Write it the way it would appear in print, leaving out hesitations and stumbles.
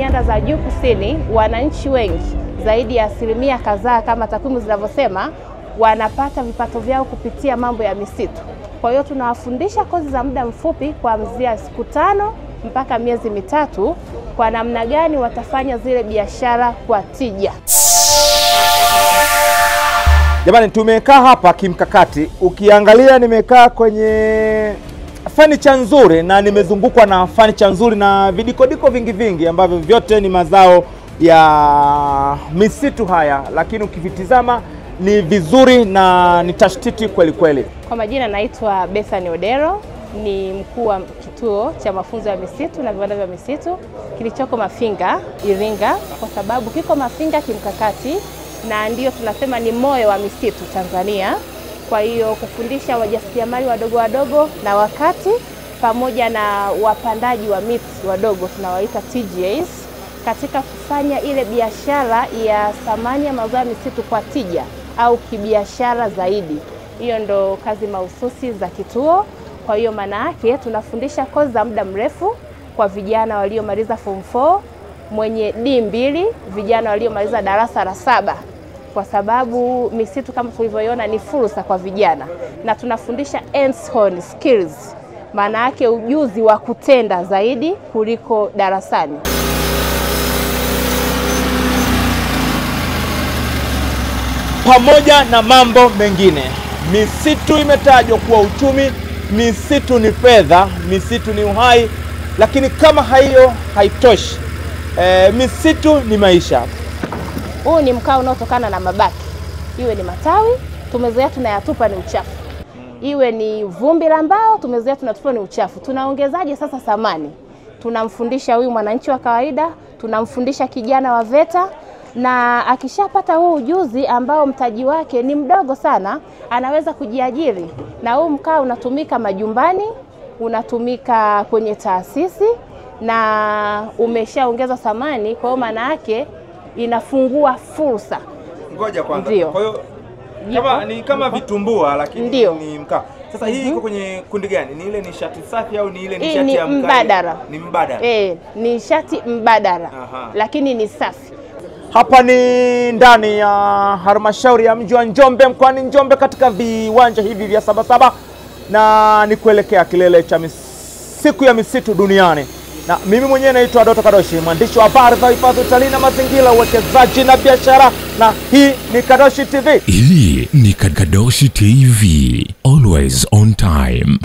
nyanda za juu kusini, wananchi wengi zaidi ya asilimia kadhaa kama takwimu zinavyosema, wanapata vipato vyao kupitia mambo ya misitu. Kwa hiyo tunawafundisha kozi za muda mfupi kuanzia siku 5 mpaka miezi 3 kwa namna gani watafanya zile biashara kwa tija. Jamani, tumekaa hapa kimkakati. Ukiangalia nimekaa kwenye furniture nzuri na nimezungukwa na furniture nzuri na vidikodiko vingi ambavyo vyote ni mazao ya misitu haya, lakini ukivitizama ni vizuri na ni tashtiti kweli kweli. Kwa majina naitwa Bethany Odero, ni mkuu wa kituo cha mafunzo ya misitu na viwanda vya misitu kilichoko Mafinga, Iringa, kwa sababu kiko Mafinga kimkakati na ndio tunasema ni moyo wa misitu Tanzania. Kwa hiyo kufundisha wajasiriamali wadogo na wakati pamoja na wapandaji wa miti wadogo tunawaita TGAs katika kufanya ile biashara ya thamani ya mazao ya misitu kwa tija au kibiashara zaidi. Hiyo ndo kazi mahususi za kituo. Kwa hiyo maana yake tunafundisha kozi za muda mrefu kwa vijana waliomaliza form 4, mwenye D2, vijana waliomaliza darasa la 7. Kwa sababu misitu kama tulivyoiona ni fursa kwa vijana, na tunafundisha hands-on skills, maana yake ujuzi wa kutenda zaidi kuliko darasani. Pamoja na mambo mengine, misitu imetajwa kuwa uchumi, misitu ni fedha, misitu ni uhai, lakini kama hiyo haitoshi, misitu ni maisha. Huu ni mkaa unaotokana na mabaki. Iwe ni matawi, tumezoea tunayatupa ni uchafu. Iwe ni vumbi la mbao, tumezoea tunatupa ni uchafu. Tunaongezaje sasa thamani? Tunamfundisha huyu mwananchi wa kawaida, tunamfundisha kijana wa VETA, na akishapata huu ujuzi ambao mtaji wake ni mdogo sana, anaweza kujiajiri. Na huu mkaa unatumika majumbani, unatumika kwenye taasisi na umeshaongeza thamani, kwa hiyo maana yake inafungua fursa. Ngoja kwanza. Kwa hiyo kama vitumbua lakini ni mkaa. Sasa hii iko kwenye kundi gani? Ni ile nishati safi au ni ile nishati ya mkaa? Mbadala. Ni mbadala. Ni nishati mbadala. Lakini ni safi. Hapa ni ndani ya halmashauri ya mji wa Njombe mkoani Njombe katika viwanja hivi vya Sabasaba, na ni kuelekea kilele cha siku ya misitu duniani. Na mimi mwenyewe naitwa Doto Kadoshi, mwandishi wa habari za hifadhi, utalii na mazingira, uwekezaji na biashara, na hii ni Kadoshi TV. Hii ni Kadoshi TV, always on time.